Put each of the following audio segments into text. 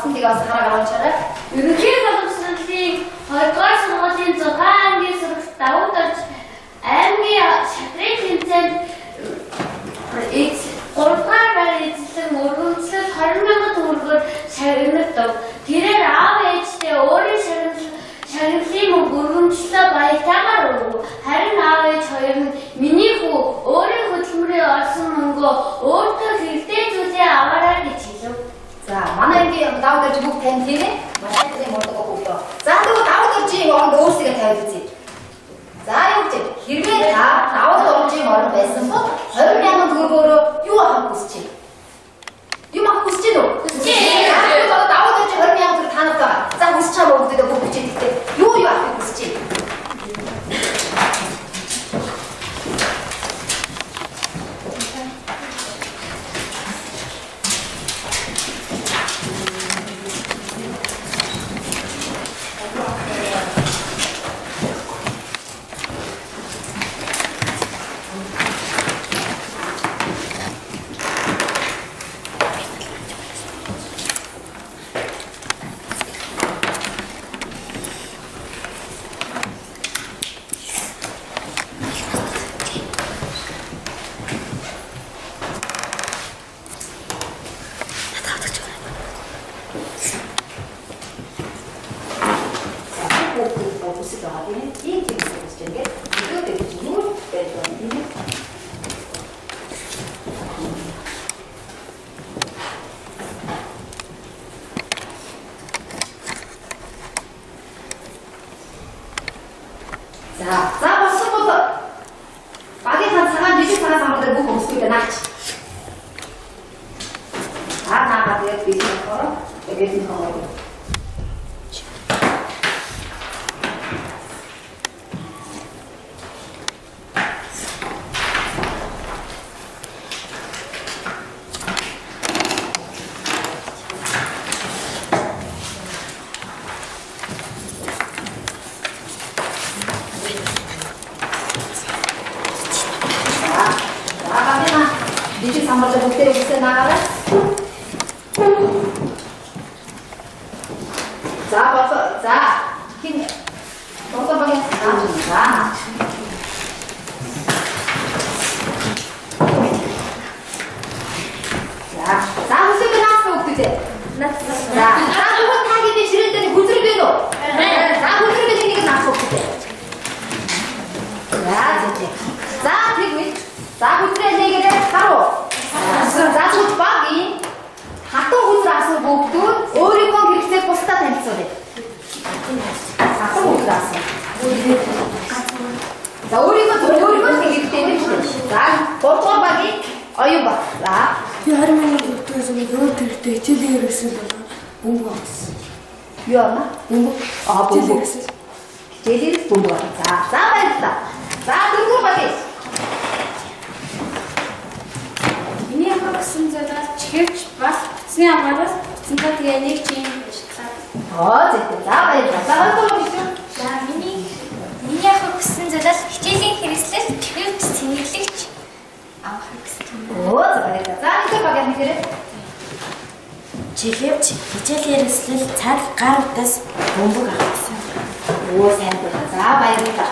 тийг бас хараагаар уншаарай. Ерөнхий боловсролын 2-р сургуулийн 6 ангийн сурагч давуу дарж аймгийн шатрын тэмцээнд 3-р байр эзлэн өргөмжлөл 20,000 төгрөгөөр шагнагдав. Тэрээр аав ээжтэй өөрийн шагналын мөнгө өргөмжлөлөө баяртайгаар өргөв. Харин аав ээж хоёр нь миний хүү өөрийн хөдөлмөрийн олсон мөнгөө өөртөө хэрэгтэй зүйлээ аваарай гэж хэлв. За, манай аймгийн давуу дарж бүгд тань тийм ээ. Машинтны мөрдөг өгдөө. За, тэгвэл давуу даржийн оронд өөрсдөө тавьж үзье. За, юу гэж хэрвээ та давуу даржийн оронд байсан бол 20,000 төгрөгөөр юу авах хүсэж байна? Юу авах хүсэж байна уу? Хүсэж байна. За, давуу даржийн 20,000 төгрөг танад байгаа. За, хүсэж байгаа бүгдээ бүгд бичээдтэй. Юу авах хүсэж байна? За, болсон бол багийн цагаан жижиг цагаан самбар бүх өмсгөө наач. Наагаад тэгээд би болохоор тэгээд энэ хоороо. Жижиг самбар бүгдээ үсээ наагаад. За, за. Хин болоо багийн за. За, үсээ наасан үгтэй. Наасан. За, бүгд тагийн би ширээ дээр хүзрэг байна уу? За, хүзрэг нэг наасан үгтэй. За, тэгвэл за, хүзрээ нэгээр харуу. За, зүг багийн хатан хүзрээ асан бүгдүүд өөрийнхөө хэрэгцээг бусдад танилцуулъя. Хатан хүзрээ асан. За, өөрийнхөө хэрэгцээ нь за, 3 багийн оюун баг. За, би 20,000 төгрөгөөс өөр хэрэгтэй хичээлийн хэрэгсэл болоо бөмбөг авсан. Юу аа? Бөмбөг. Бөмбөг. Хичээлийн бөмбөг. За, баярлалаа. За, 4 багийн Гэсэн зүйлээс чихвч бас эцсийн хамаараас эцсэндээ тэгээ нэг чинь оо зөв. За баярлалаа. За миний ахыг гэсэн зүйлээс хичээлийн хэрэгслэл чихвч цэнэглэгч авах гэсэн. Оо за баярлалаа. За энэ баг яг нэрээ. Чихвч хичээлийн хэрэгслэл цаг гаруудаас бөмбөг авсан. Оо сайн байна. За баярлалаа.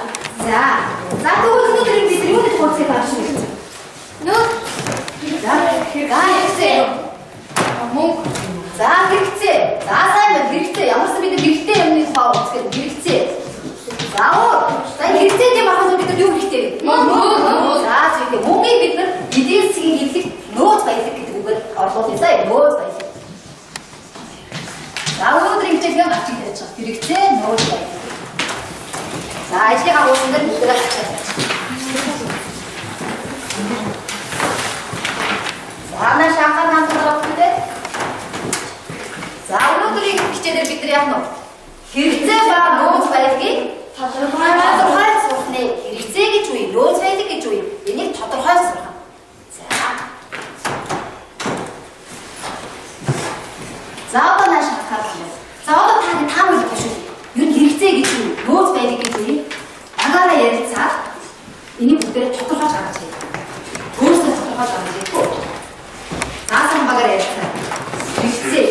За тэгвэл өнөөдөр бид юу гэж хөөцөө тааш вэ? Нөө хэрэгцээ. Мөнгө. За хэрэгцээ. За сайн байна. Хэрэгцээ. Ямарсан бид хэрэгтэй юмны тухай үзэх хэрэгцээ. За за хэрэгцээ юм ахад бид юу хэрэгтэй вэ? Мөнгө. За зөвхөн мөнгөийг бид нар эдийн засгийн хэллэг нөөц баялаг гэдэг үгээр оруулъя. Нөөц баялаг. За өнөөдөр ингэж юм авчих гэж байна. Хэрэгцээ нөөц баялаг. За ажлыг агуулсан дээр бүгдээ авчих. Манай шахаад хамтрах гэдэг. За өнөөдрийн хичээлээр бид нар яах нь вэ? Хэрэгцээ ба нөөц баялагийг тодорхой сурахны хэрэгцээ гэж үе, нөөц баялаг гэж үе. Энийг тодорхой сурах. За одоо нааш хатгах юм. За одоо та бүхэн шүү. Юу хэрэгцээ гэж үе, нөөц баялаг гэж үе. Агаараа ярилцаад энийг бүгдээ тодорхойлж гаргаж ирээ. Өөрөөсөө тодорхойлж гаргаж ирээ. Наасан багаар ярьсан. Хэрэгцээ.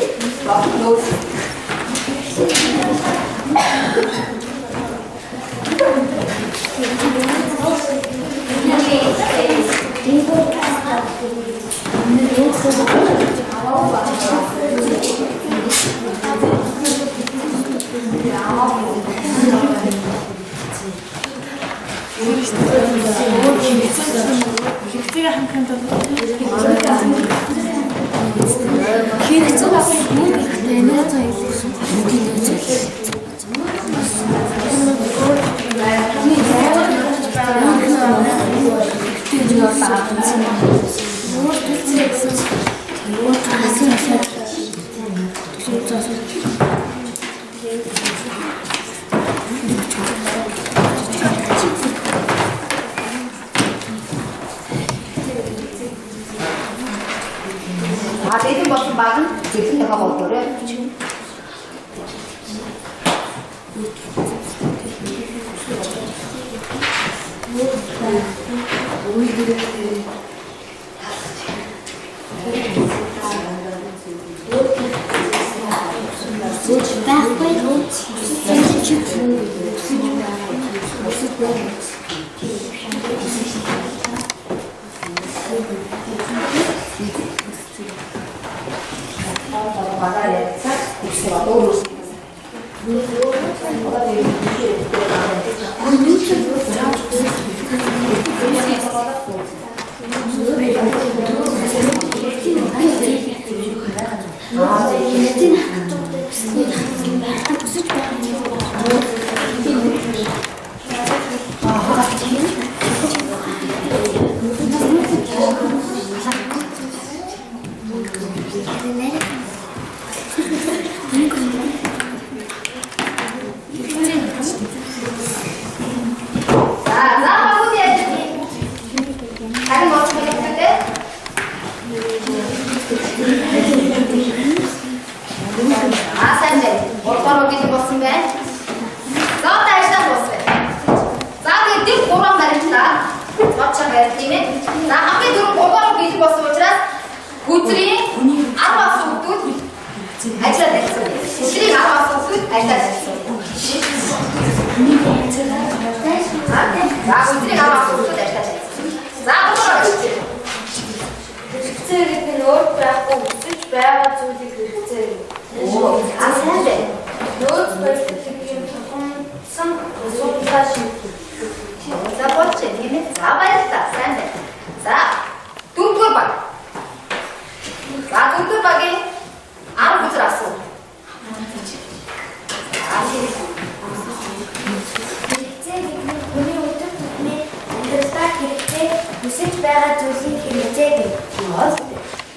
хэрэгцээгээ хангахын тулд хэрэгцээ авах мөнгө хэрэгтэй нөөц айлсан. Эдэн болсон баг нь зэрлэн байгаа болдоорой.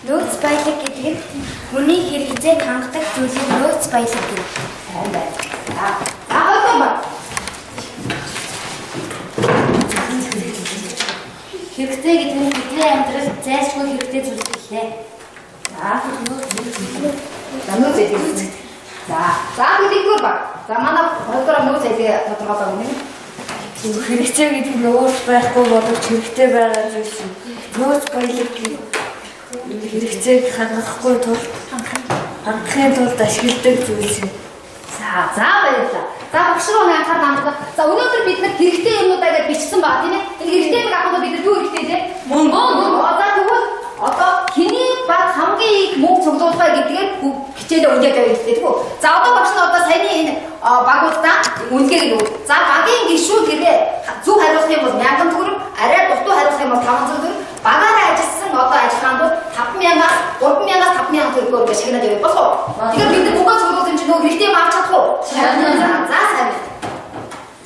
Нөөц баялаг гэдэг нь хүний хэрэгцээг хангадаг зүйлийг нөөц баялаг гэдэг. Хэрэгцээ гэдэг нь бидний амьдралд зайлшгүй хэрэгтэй зүйл гэлээ. Нөөц гэдэг. За нэгдүгээр баг. За манай хоёрдугаар нөөц гэдэг тодорхойлоо гэнэ. Хэрэгцээ гэдэг нь нөөц байхгүй боловч хэрэгтэй байгаа зүйл юм. Нөөц баялаг гэдэг хэрэгцээг хангахгүй тул хангахын тулд ашигладаг зүйл юм. За баярлалаа. За багш руу анхаарал хандуулаа. За өнөөдөр бид нар хэрэгтэй юмнуудаа гэж бичсэн баа тийм ээ. Энэ хэрэгтэй нэг ахмад бид нар юу хэрэгтэй те? Мөнгө. За тэгвэл одоо хэний баг хамгийн их мөнгө цуглуулах вэ гэдгээр хичээлээ өгөөд байгаа хэрэгтэй тийм үү? За одоо багш нь одоо саяны энэ багуудаа үнэлгээг нь. За багийн гишүүд гэрээ зөв хариулах юм бол 1000 төгрөг, арай дутуу хариулах юм бол 500 төгрөг. Багаараа ажилласан одоо ажиллагаанд 5000-аас 3000-аас 5000 төгрөгөөр гэж шагнаад явах болов уу? Тэгэхээр бид бүгд цуглуулсан чинь нөгөө хэрэгтэй юм авч чадах уу? За сайн.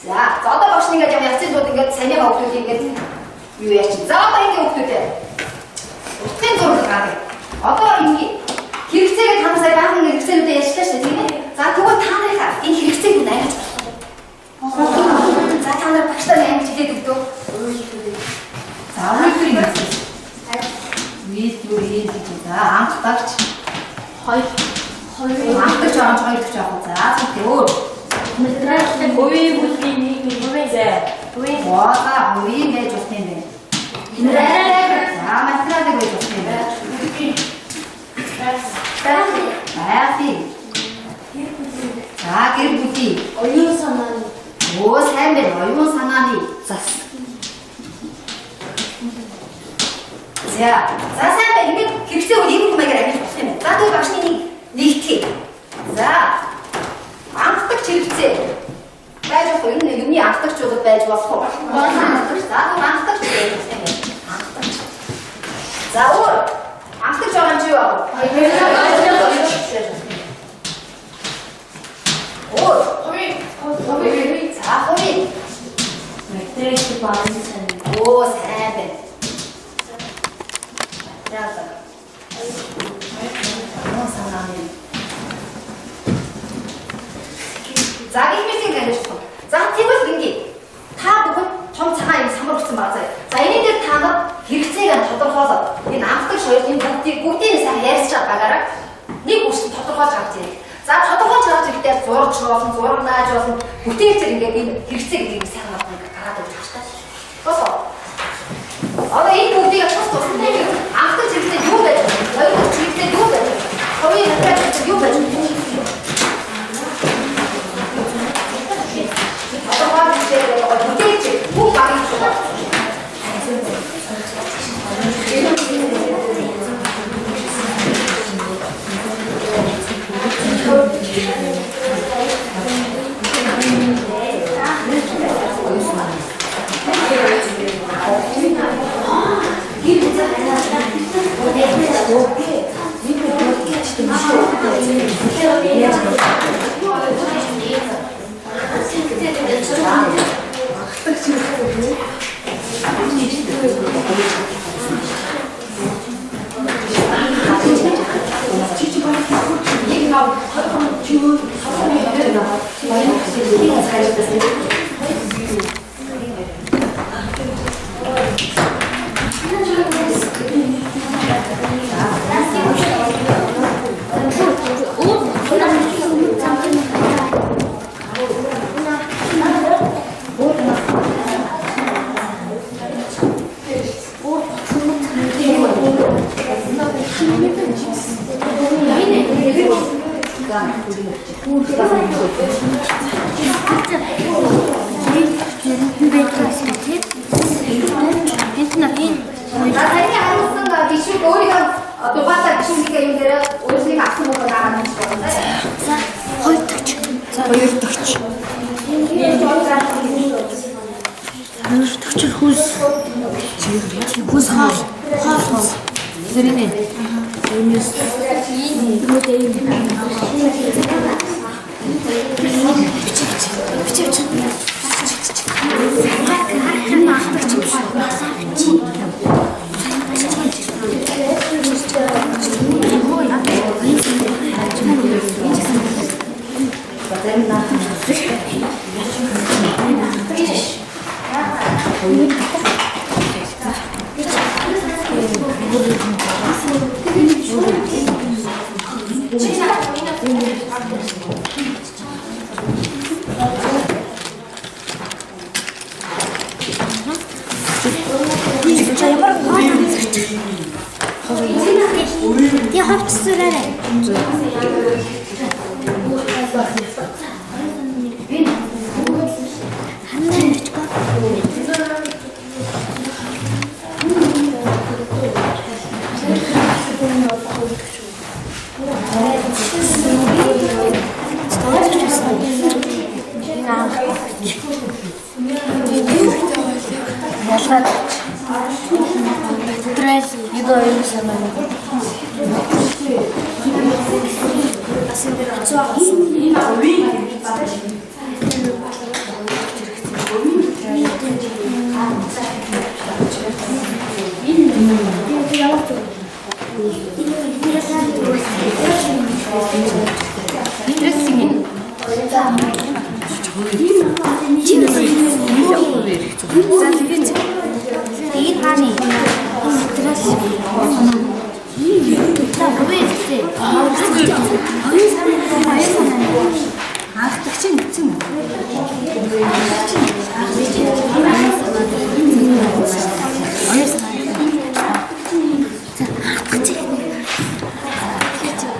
За одоо багш нь ингэж явцынууд ингэж саяны хөвгүүд ингэж юу яач. За одоо ингэ хөвгүүдээ. Утгын зураг гаргая. Одоо ингэ хэрэгцээгээ та сая баахан хэрэгцээнүүдээ ярьчлаа шүү дээ тийм ээ. За тэгвэл та нарынхаа энэ хэрэгцээг нь ангиж за та нар багштай ангиж хэлээд өгдөө. За өнөөдөр юм. Видео за анх багч хоёр анхдагч байгаа гэж байгаа. За тэгтээ өөр. Өвийн бүлгийн нийгмийн хэмжээ. Ваа, өвийн гэж усны юм. За материалыг гэж усны юм. байгалийн. За гэр бүлийн. Оюун санааны. Оо сайн байна. Оюун санааны зас. За сайн байна. Ингээд хэрэгцээ үл ийм маягаар амьд болох юм. За тэгвэл багшны нэгтгэе. За анхдагч хэрэгцээ. Байж болох юм. Юмны анхдагчуд байж болох уу? Анхдагч. За анхдагч байх юм. Анхдагч. За өөр анхдагч байгаа юм чи юу аа? Өөр хувийн. За хувийн. Мэтрэгч баасан сайн. Оо сайн байна. За. Оюун санааны. За гихмисийн гэнэж болох. За тэгвэл ингээд та бүхэн том цагаан юм самар өгсөн байгаа заа. За энэ дээр та нар хэрэгцээг нь тодорхойлоод энэ анхдагч хоёр энэ бүгдийг сайн ярьж чад байгаараа нэг үгс тодорхойлж авч ирэх. За тодорхойлж авч ирэхдээ зурж болно, зурагнааж болно. Бүтээлчээр ингээд энэ хэрэгцээ гэдгийг сайн батныг гараад өгч байгаа шүү дээ. Босоо. Одоо энэ бүгдийг тус тусна нэг анхдагч хэрэгцээ юу байж вэ? Оюун хэрэгцээ юу байж вэ? Хоёрын хэрэгцээ юу байж вэ? Бүтээлчээр бүх багийн чухал.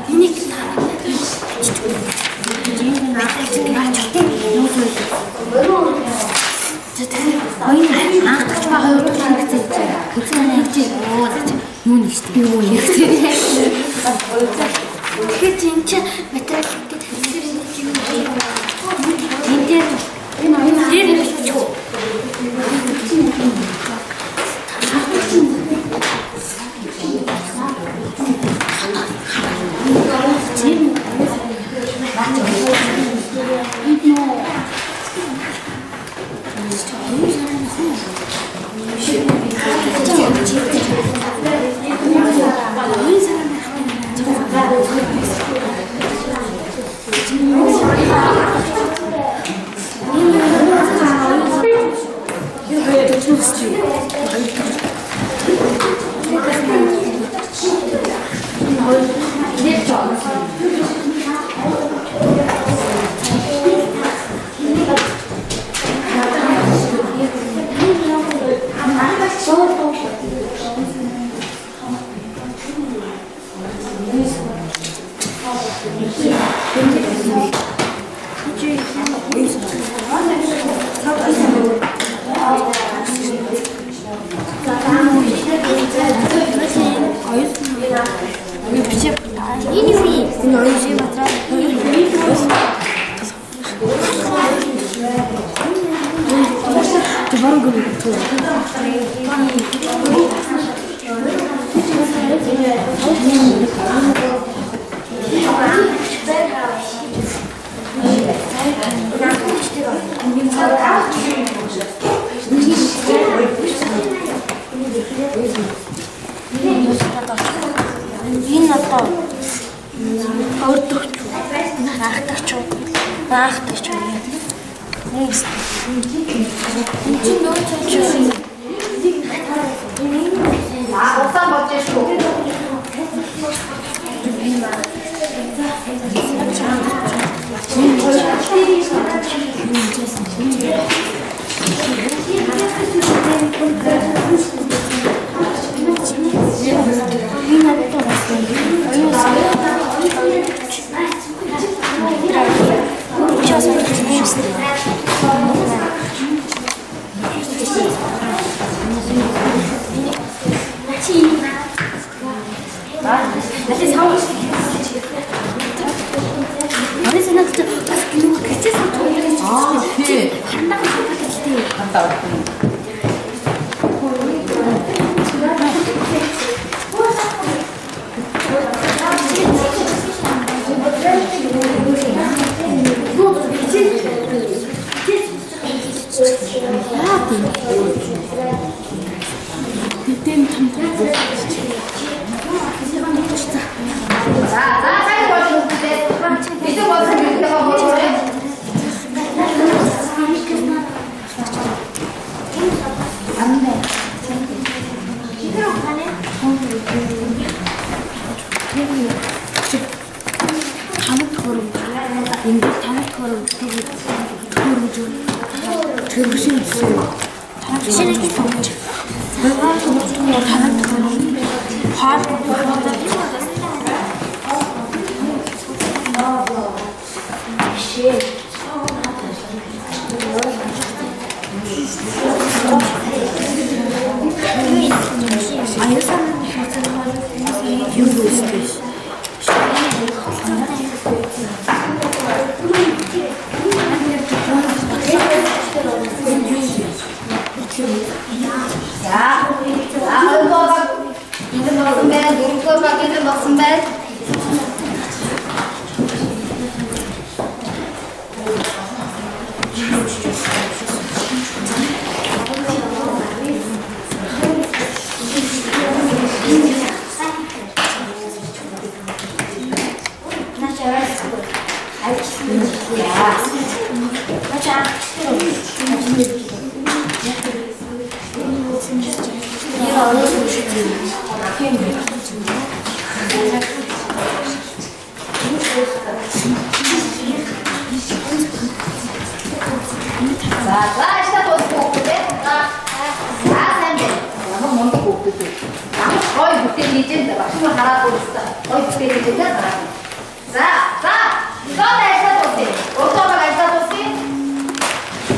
Энийг анхдагч ба хоёр дахь хэрэгцээ хийчихээ. Хэцүү хийж юу гэж юу нэгтэй. Юу нэгтэй. Тэгэхээр чи энэ материал гэдэг хэсэг юм. Энд дээр хэлчихв.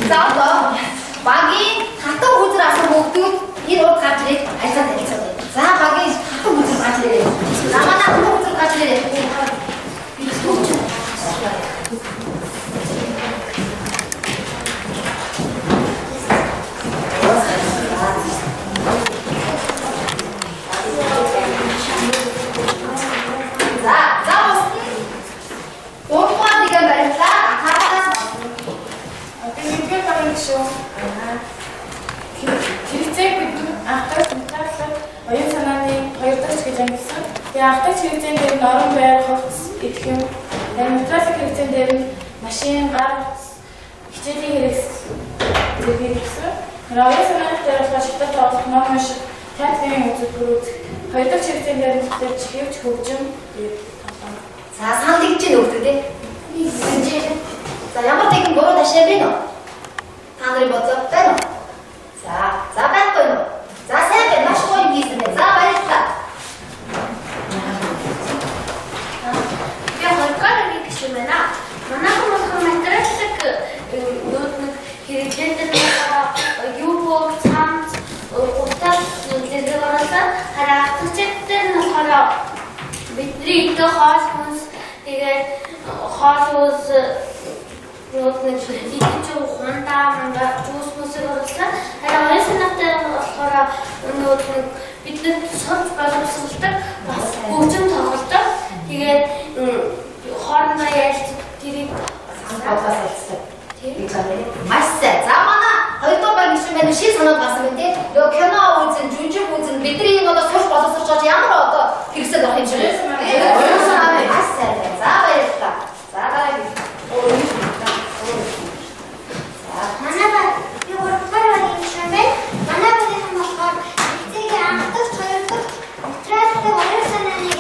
За одоо багийн хатан Ягтагч хэрэгцээнд дээр норон байр, хувцас, идэх юм. Материалын хэрэгцээнд дээр машин, гар утас, хичээлийн хэрэгсэл гэсэн. Оюун санааны дээр болохоор шатар тоолох, ном унших, театрын үзэгдэл үзэх. Хоёр дахь хэрэгцээнд дээр чихвч хөгжим За санал гэж нөхдөг тий. За ямар нэгэн буруу ташаа бэ нөө? Та нарын бодлоо байна уу? За байхгүй юу? За сайн байна. Маш гоё юм хийсэн бэ. За баярлалаа. Я хөркөр нэг юм байна. Манайхан болохоор материалын хэрэглээтэй юу бог цамц утас зэрэгээрээ харагдчихтэй болохоор бидний идэх хоол хүнс тэгээд хоол ус родны идэж хундаа жуус мөсөөр оруулсан. Харин оюун санаатай болохоор бидний сурч боловсруулдаг бас хөгжим тоглолдог. Тэгээд хоорондоо ярилцдаг тэрийг бодлоосоо маш сайн. За манай хоёрдугаар баг гişүн байна. Шин санаад басан байна тий. Ёо кино үзэн, жүжиг үзэн бидний энэ одоо сурч боловсруулж ямар одоо хэрэгсэл болох юм шиг. Оюун санаа маш сайн. За баярлалаа. За дараагийн. Манай баг юу гурван багийн гишүүн байна. Манай багийн болохоор хэцээгийн анх дахь, хоёр дахь, материалтай оюун санааны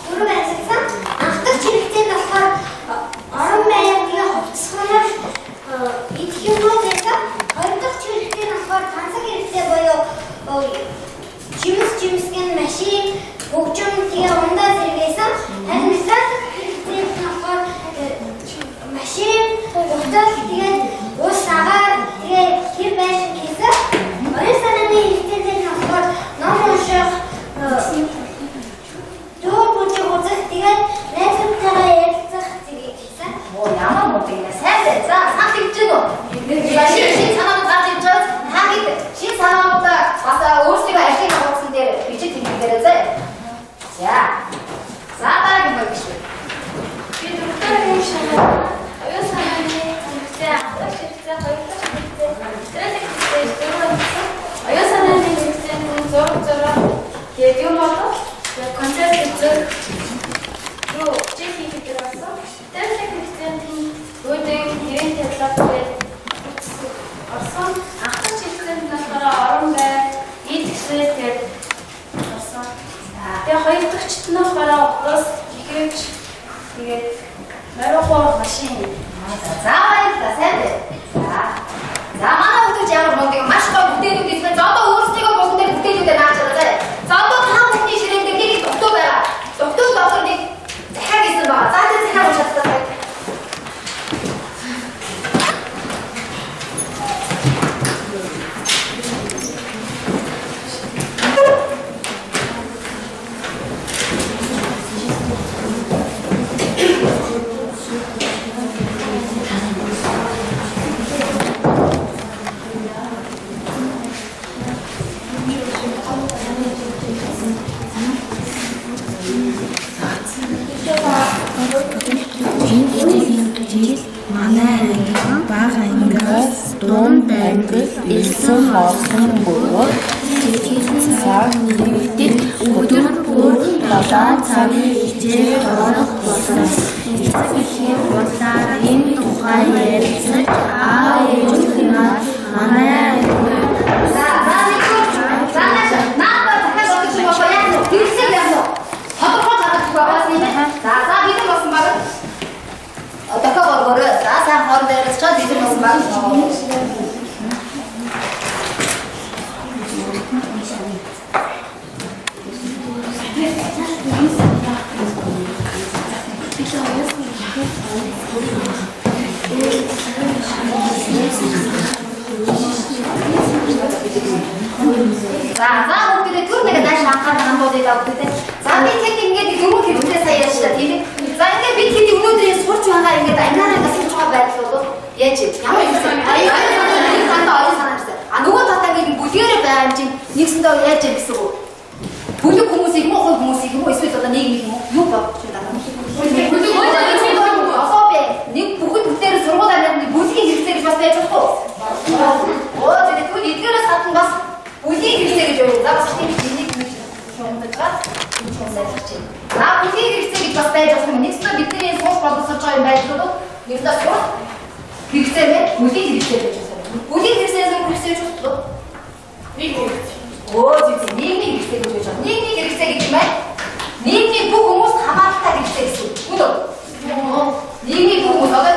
дөрөв байцсан. Анх дахь хэрэгцээнд болохоор орон байрны хувцас идэх юмнууд байсан. Хоёр дахь хэрэгцээ нь болохоор тансаг хэрэгцээ буюу жимсгэн машин, хөгжим тэгээ ундаа зэрэгсэн. Харин материалын хэрэгцээ нь болохоор машин, утас тэгээд ус агаар тэгээд хэр байсан гэсэн. Оюун санааны хэрэгцээнд нь болохоор ном унших, дуу бүжиг үзэх тэгээд найзуудтайгаа ярилцах зэрэг гэсэн. Оо ямар муу юм сайн байна. За санал гэж байна уу? Шин санаанд гарч иж байгаа та хэд шин санаанд бас өөрсдөө ажлын хавцсан дээр бичиж хэлмээрээ заа. За дараагийн баг шүү. би дөрөвдөр юм шиг оюун санааны хэрэгцээ анхдах хэрэгцээ хоёр дахь хэрэгцээ материалын хэрэгцээ дөрвөн оюун санааны хэрэгцээ нь зураг тэгээд юм болов концепт үзэх юу чих хийх гэсэн материалын хэрэгцээнд үүдэн гэрийн тавилгатай орсон анхдах хэрэгцээнд болохоор орон бай идэгсээ тэгээд орсон. Тэгээ хоёр дахьчт нь болохоор ус ихэж тэгээд марихуа машин. За баярлалаа сайн байна. За манай хүмүүс ямар мундаг маш гоё бүтээлүүд ирсэн. За одоо өөрсдөө богино дээр бүтээлүүдээ нааж байгаа. За одоо та бүхний ширээн дээр нэг доктор байгаа. Доктор нэг захиа гэсэн байгаа. За тэр захиа уншаад байгаа. Манай ангид бага ангиас дунд ангид элсэн хоолсон бүр цаг нэгдэд өдөр бүр 7 цагийн хичээл орох болсон. Эцэг эхийн бодлоор энэ тухай ярилцаж аав ээжийнх нь манай За бүгдээ түр нэг дааш анхаарал хандуулъя бүгдээ. За би тэд ингээд дөрөв хэрэгтээ сая ярьчлаа тийм ээ. За ингээд би тэд өнөөдрийн сурч байгаа ингээд амнаараа гасч байгаа байдал бол яаж ямар юм бэ? Оюун санаатай. А нөгөө татагийн бүлгээрээ байгаа юм чинь нэгсэндээ яаж юм гэсэн үг. Бүлэг хүмүүсийг муу хөл хүмүүсийг муу эсвэл одоо нийгмийг муу юу бодож байна? Бүлэг нэг бүхэд бүтээр сургууль амьд бүлгийн хэрэгцээ гэж бас байж болох уу? Оо тэгээд түл эдгээрээс гадна бас бүлгийн хэрэгцээ гэж юу? За бас тийм нэг юм шиг юм даа. байж болох юм. Нэгсдээ бидний сууж боловсрож байгаа юм байдлууд нэгдээ сууж хэрэгцээ мэ бүлийн хэрэгцээ байж байгаа. Бүлийн хэрэгцээс нь хэрэгцээ гэж бодлоо. Нэг хэрэгцээ. Оо зөв нийгмийн хэрэгцээ гэж байна. Нийгмийн хэрэгцээ гэдэг юм байна. Нийгмийн бүх хүмүүст хамааралтай хэрэгцээ гэсэн. Үнэ. Нийгмийн бүх хүмүүс одоо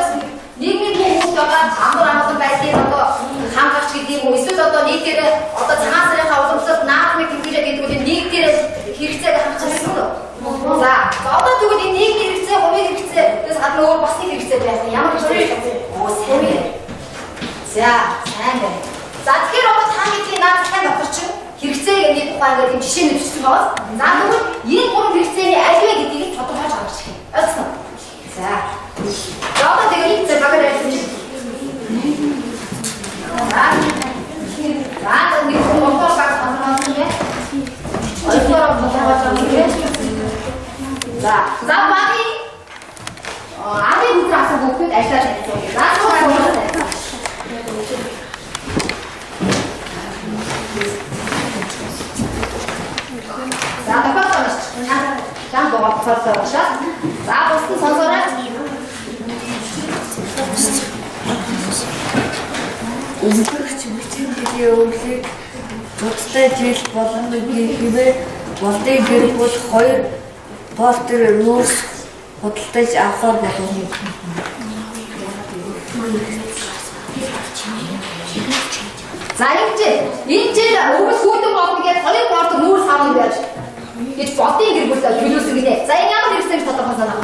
нийгмийн бүх хүмүүст одоо амар амгалан байдлыг одоо хангах гэдэг юм уу? Эсвэл одоо нийтээр одоо цагаан сарынхаа уламжлалт наадмыг тэмдэглэж гэдэг үгээр нийтээр хэрэгцээг хангах гэсэн үг. За одоо тэгвэл энэ нийгмийн хэрэгцээ, хувийн хэрэгцээээс гадна өөр бас нэг хэрэгцээ байх юм. Ямар хэрэгцээ? Оо сайн байна. За сайн байна. За тэгэхээр одоо та бидний наад захын доктор чинь хэрэгцээний тухай ингээд юм жишээ нэвчсэн байна. За тэгвэл энэ гурван хэрэгцээний аль вэ гэдгийг тодорхойлж авах хэрэгтэй. Ойлгосон уу? За. За одоо тэгээд зөв багаар ажиллаж За нэг монгол баг хамгаалсан юм. Ойлгороо тодорхойлж авах. За багийн арын хүзрээ авсан хүүхдүүд ажиллаж байна. За За тохиолдож жан боогцолтой уушаа. За бусдын сонсоорой. Өнгөрч бүтээгдэхүүний өвлийг цуцтай жил болон үгүй хэвээр болдыг гэр бүл 2 портер нүүрс худалдаж авахар болно. За энэ жил өвөл хүүдэн болно гэж 2 портер нүүрс авах гэж гэж болдыг гэр бүл төлөөсөн гинэ. За энэ ямар хэрэгцээ тодорхойлсон аа?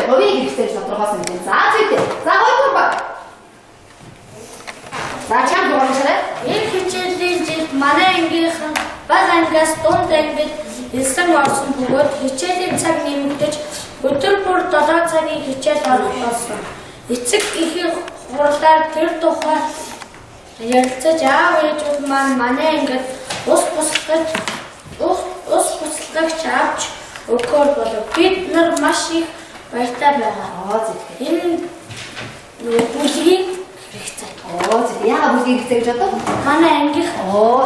Хувийн хэрэгцээ тодорхойлсон гинэ. За зүйтэй. За 2 баг. За чам дуурайшаа. Энэ хичээлийн жилд манай ангийнхан баг ангиас дунд ангид элсэн орсон бөгөөд хичээлийн цаг нэмэгдэж өдөр бүр 7 цагийн хичээл орох болсон. Эцэг эхийн хурлаар тэр тухай ярилцаж аав ээжүүд маань манай ангид ус буслагч авч өгөхөр болов. Бид нар маш их баяртай байгаа. Энэ бүлгийг хэрэгцээ. Яагаад бүлгийн хэрэгцээ гэж бодов? Манай ангийнх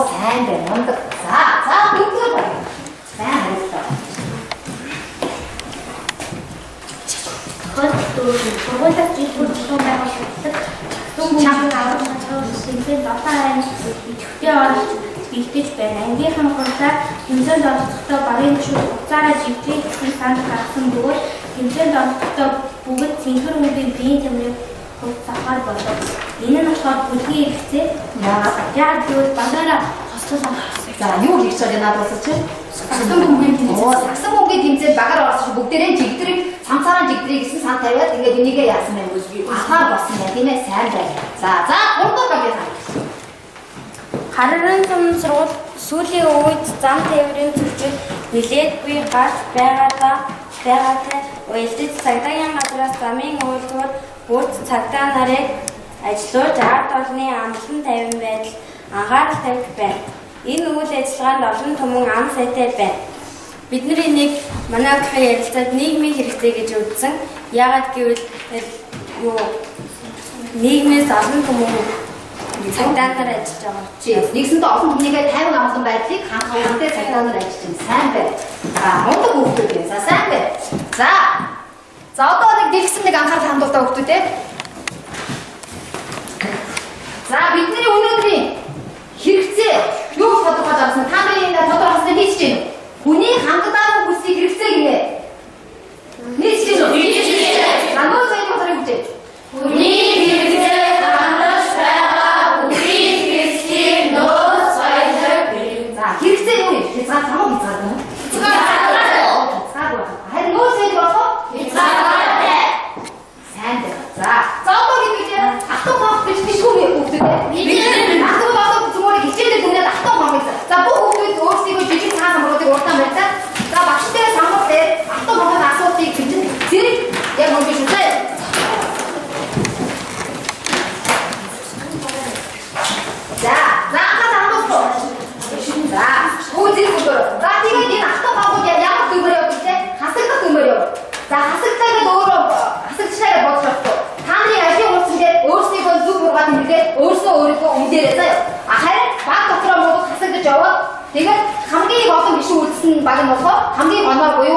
сайн байна. Мундаг. За бүгд байна. Сайн хариултаа. Сургуулиас жилбүр тусгай байгуулагддаг. Чамд авах хэмжээнд дотоод аймаг идэвхтэй орж бэлдэж байна. Ангийнхан хурлаар хэмжээнд оролцохдоо багийн төшөөр уцаараа живжээ гэсэн санд гаргасан бөгөөд хэмжээнд оролцохдоо бүгд цэнхэр үеийн биеийн тамирыг хувцсахаар болов. Энэ нь болохоор бүлгийн хэрэгцээ. Яагаад гэвэл багаараа хослол авах. За юу хийж байгаа надад бас чинь сагсан бөмбөгийн тэмцээн. Сагсан бөмбөгийн тэмцээн багаар орсон бүгдээрээ жигдрийг цамцаараа жигдрийг гэсэн сан тавиад ингээд энийгээ яасан байх гэж би ахаар болсон юм тийм ээ сайн байна. За 3 баг яа. Харин сургууль сүүлийн үед зам тээврийн зөрчил нэлээдгүй гарч байгаатай уялдаж цагдаагийн газраас замын үйлдвэр бүрд цагдаа нарыг ажиллуулж ард олны амлан тавин байдал анхаарал тавьж байна. Энэ үйл ажиллагаанд олон түмэн ам сайтай байна. Бид нар энийг манай одоогийн ярилцаад нийгмийн хэрэгцээ гэж үзсэн. Яагаад гэвэл нийгмээс олон түмэн цагдаа нар ажиллаж байгаа. Нэгсэндээ олон хүнийгээ тайван амгалан байдлыг хангах хэрэгтэй цагдаа нар ажиллаж байна. Сайн байна. Мундаг хүүхдүүд байна. Сайн байна. За одоо нэг дэлгэсэн нэг анхаарал хандуултаа хүүхдүүд ээ. За бидний өнөөдрийн хэрэгцээ юу тодорхойлж авсан? Та нарын тодорхойлсон нь хийж байна. Хүний хангалттай хүсийг хэрэгцээ гинэ. Нийт чинь үү? За нөө сайн бодорыг үгүй. Хүний хэрэгцээ хангаж байгаа бүхий хэрэгцээ нөө соёлог бий. За хэрэгцээ юу вэ? Хязгаар хамаа хязгаар нь. Хязгаар. Харин нөө сайн болох хязгаартай. Сайн дээ. За одоо ингэж автоо хоох биш шүү хүүхдүүд. Бид автоо хоох зүгээр хичээлээ дүнээд автоо хоох. За бүх хүүхдүүд өөрсдөө жижиг цагаан самбаруудыг уртаа барьцаа. За багштай самбар дээр автоо хоохын асуудлыг бичэн зэрэг яг өгч үзье. За хандуулсан. За хүүхдийн зүгээр. За тэгээд энэ автоо хоохыг ямар дүмээр явуулж вэ? Хасагдах дүмээр явуул. За хасагдтайгаа өөрөө хасагдчихлаа бодож байна. Та нарын ажлын хурцсан дээр өөрсдийгөө зүг хургаад нэмгээд өөрийнхөө өмдөрөө заяа. Харин баг дотроо мод хасагдаж яваад тэгээд хамгийн олон гişүн үлдсэн баг нь болохоор хамгийн оноор буюу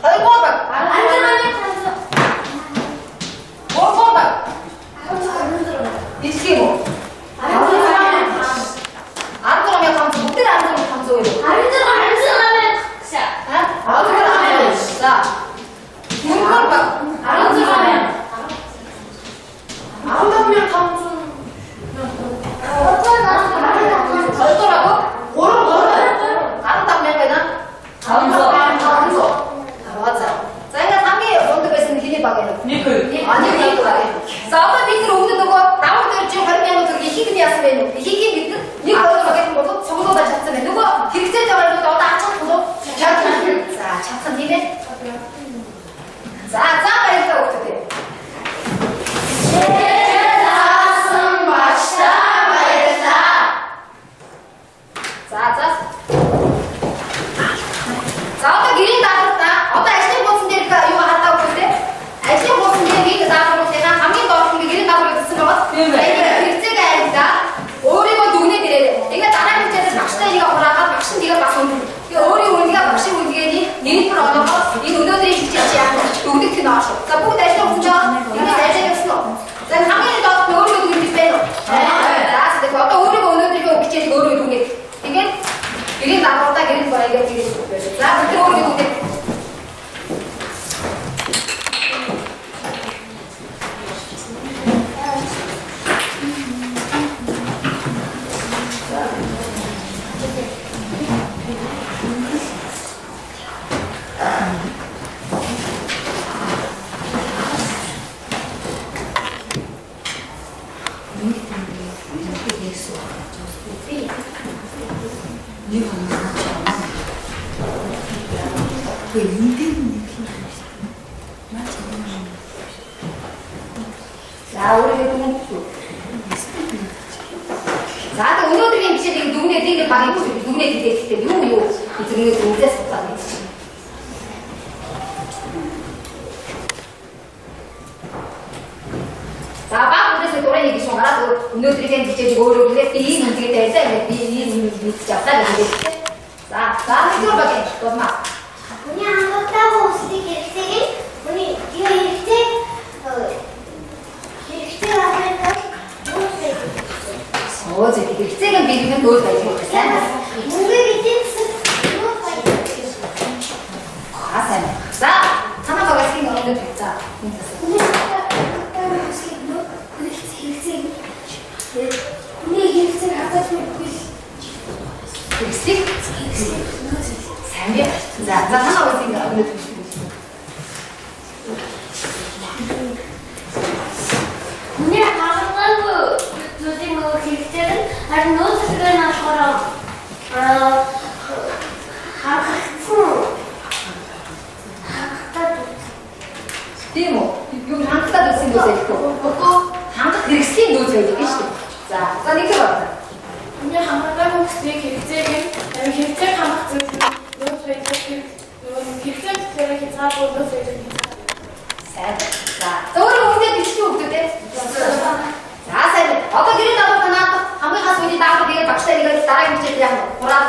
Хоёрдугаар баг. Гуравдугаар баг. Итгэх юм уу? 16,500 бүгд 16,500 үү? 16,000 За. Дөрөвдүгээр баг. 16,000. 15,000 баг. 15,000 байна. 500. 맞아. 자, 이거 3개 정도 있으면 기니 박이에요. 니크. 아니, 이거 박이에요. 자, 아까 빅으로 오는 거, 나무들 지금 가르치는 거 저기 희금이었으면, 희금 밑에, 니가 어디서 가겠는 거고, 정도가 잡으면, 누구, 빅세정을 또 딱 찾고도, 자, 잡선 힘에. 자, 짱가 있다, 어떻게. 자, 어떤 길이 나왔다. 어떤 아시는 무슨 데일까? 이거 갔다 올 때. 아시는 무슨 데일이 나오고 제가 감기 넣었는 게 길이 나오고 있는 거. 이게 일제가 아니다. 오리고 눈에 들에. 이거 나라 문제는 막시다니가 오라가 막신 네가 막선. 이 오리 울기가 막신 울기니 니니 풀어놓고 이 눈들이 죽지 않고 여기 티 나왔어. 자, 보고 다시 좀 보자. 이거 잘 생겼어. 자, 감기 넣었고 오리고 눈이 빼놓. 자, 근데 어떤 오리고 눈들이 비치지 오리고 눈이. 이게 나왔다 그런 거야. 이게 자, 그때 오리고 눈이. 자, 우리 자, 오늘들이 미치는 눈에 띄는 방이 눈에 띄게 때 요요 이 등에 동대서 가는. 자, 막 그래서 노래 얘기 좀 알아도 오늘들이 미치고 오르는데 이 눈이 될 때, 이 잡다 되게. 자, 들어가게. 엄마. 그냥 걷다고 쓰기 일찍이 우리 이거 일찍 일찍 하니까 어제 이게 찍은 비빔면 넣어서 이거 무릎이 찡쓱 과사네. 자, 하나가 생긴 거 오늘 됐자. 일찍? 삶이야. 자, 하나가 생긴 거 오늘 됐자. 그냥 가만가고 요즘 뭐 길들은 아주 노트가 나처럼 Timo, 여기 한국사도 쓴 곳에 있고, 또 한국 그리스인 노트가 있고, 자, 이렇게 봤다. 그냥 한국가고 스테이크 일찍은 길책 한국 노트 길책 스테이크 괜찮고 노트 자, 우리 오늘 비슷히 없던데? 자, 어떤 길을 나도 하나, 한번 가서 우리 나하고 내일 박시다리가 나랑 비슷해, 보라.